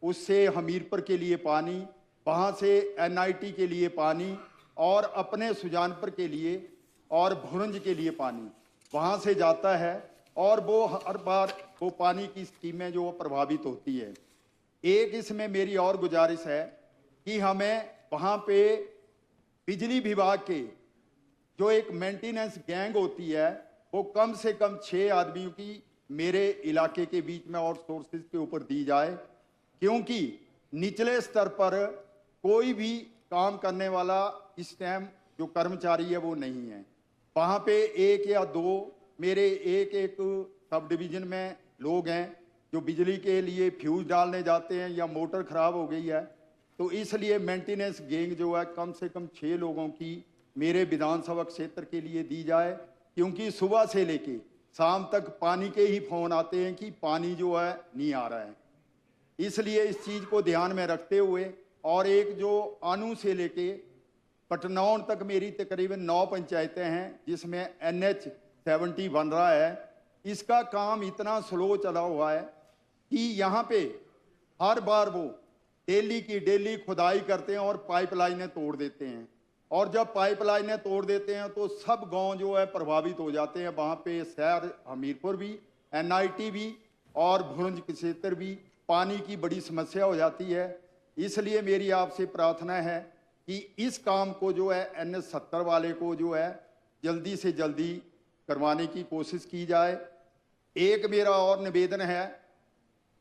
उससे हमीरपुर के लिए पानी, वहाँ से एनआईटी के लिए पानी और अपने सुजानपुर के लिए और भुरंज के लिए पानी वहाँ से जाता है और वो हर बार वो पानी की स्कीमें जो प्रभावित होती है। एक इसमें मेरी और गुजारिश है कि हमें वहाँ पे बिजली विभाग के जो एक मेंटेनेंस गैंग होती है वो कम से कम 6 आदमियों की मेरे इलाके के बीच में और सोर्सेज के ऊपर दी जाए, क्योंकि निचले स्तर पर कोई भी काम करने वाला इस टाइम जो कर्मचारी है वो नहीं है। वहाँ पे 1 या 2 मेरे एक सब डिवीजन में लोग हैं जो बिजली के लिए फ्यूज डालने जाते हैं या मोटर खराब हो गई है, तो इसलिए मेंटेनेंस गैंग जो है कम से कम 6 लोगों की मेरे विधानसभा क्षेत्र के लिए दी जाए, क्योंकि सुबह से लेके शाम तक पानी के ही फोन आते हैं कि पानी जो है नहीं आ रहा है। इसलिए इस चीज़ को ध्यान में रखते हुए और एक जो आनू से लेके पटनौन तक मेरी तकरीबन 9 पंचायतें हैं जिसमें NH 70 बन रहा है, इसका काम इतना स्लो चला हुआ है कि यहाँ पे हर बार वो डेली की डेली खुदाई करते हैं और पाइपलाइनें तोड़ देते हैं, और जब पाइपलाइनें तोड़ देते हैं तो सब गांव जो है प्रभावित हो जाते हैं। वहाँ पे शहर हमीरपुर भी, NIT भी और भुरंज क्षेत्र भी पानी की बड़ी समस्या हो जाती है। इसलिए मेरी आपसे प्रार्थना है कि इस काम को जो है NH 70 वाले को जो है जल्दी से जल्दी करवाने की कोशिश की जाए। एक मेरा और निवेदन है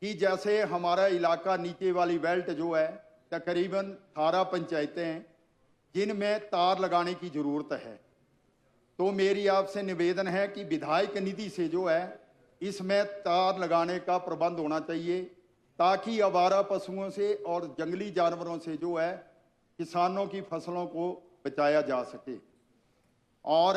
कि जैसे हमारा इलाका नीचे वाली बेल्ट जो है तकरीबन 18 पंचायतें हैं जिनमें तार लगाने की ज़रूरत है, तो मेरी आपसे निवेदन है कि विधायक निधि से जो है इसमें तार लगाने का प्रबंध होना चाहिए, ताकि आवारा पशुओं से और जंगली जानवरों से जो है किसानों की फसलों को बचाया जा सके। और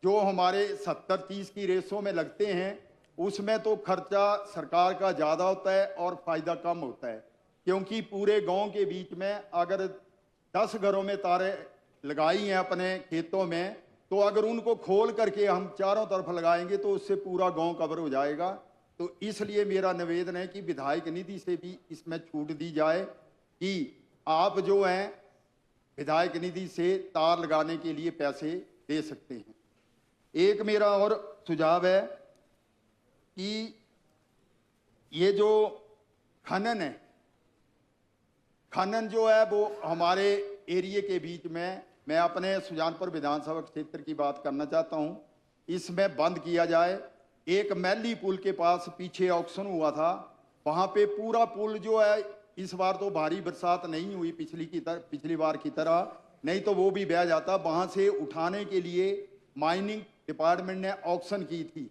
जो हमारे 70-30 की रेसों में लगते हैं उसमें तो खर्चा सरकार का ज़्यादा होता है और फ़ायदा कम होता है, क्योंकि पूरे गांव के बीच में अगर 10 घरों में तारें लगाई हैं अपने खेतों में, तो अगर उनको खोल करके हम चारों तरफ लगाएंगे तो उससे पूरा गांव कवर हो जाएगा। तो इसलिए मेरा निवेदन है कि विधायक निधि से भी इसमें छूट दी जाए कि आप जो हैं विधायक निधि से तार लगाने के लिए पैसे दे सकते हैं। एक मेरा और सुझाव है कि ये जो खनन है, खनन जो है वो हमारे एरिया के बीच में, मैं अपने सुजानपुर विधानसभा क्षेत्र की बात करना चाहता हूँ, इसमें बंद किया जाए। एक मैली पुल के पास पीछे ऑक्शन हुआ था, वहाँ पे पूरा पुल जो है, इस बार तो भारी बरसात नहीं हुई पिछली बार की तरह, नहीं तो वो भी बह जाता। वहाँ से उठाने के लिए माइनिंग डिपार्टमेंट ने ऑक्शन की थी,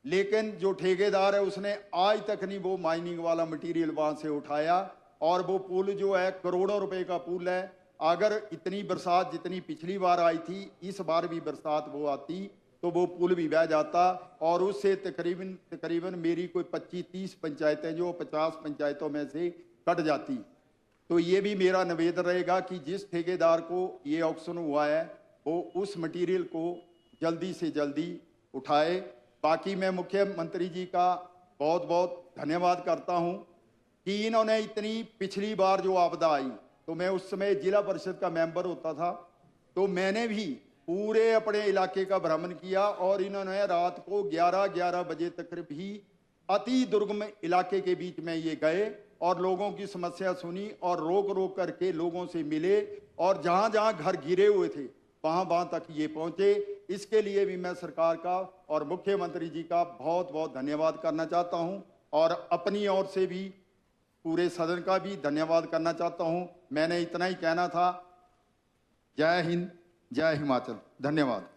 लेकिन जो ठेकेदार है उसने आज तक नहीं वो माइनिंग वाला मटेरियल वहाँ से उठाया, और वो पुल जो है करोड़ों रुपए का पुल है। अगर इतनी बरसात जितनी पिछली बार आई थी इस बार भी बरसात वो आती तो वो पुल भी बह जाता, और उससे तकरीबन मेरी कोई 25-30 पंचायतें जो 50 पंचायतों में से कट जाती। तो ये भी मेरा निवेदन रहेगा कि जिस ठेकेदार को ये ऑक्शन हुआ है वो उस मटेरियल को जल्दी से जल्दी उठाए। बाकी मैं मुख्यमंत्री जी का बहुत बहुत धन्यवाद करता हूँ कि इन्होंने इतनी पिछली बार जो आपदा आई, तो मैं उस समय जिला परिषद का मेंबर होता था, तो मैंने भी पूरे अपने इलाके का भ्रमण किया और इन्होंने रात को 11-11 बजे तक भी अति दुर्गम इलाके के बीच में ये गए और लोगों की समस्या सुनी और रोक रोक करके लोगों से मिले, और जहाँ जहाँ घर गिरे हुए थे वहाँ तक ये पहुँचे। इसके लिए भी मैं सरकार का और मुख्यमंत्री जी का बहुत बहुत धन्यवाद करना चाहता हूँ, और अपनी ओर से भी पूरे सदन का भी धन्यवाद करना चाहता हूँ। मैंने इतना ही कहना था। जय हिंद, जय हिमाचल, धन्यवाद।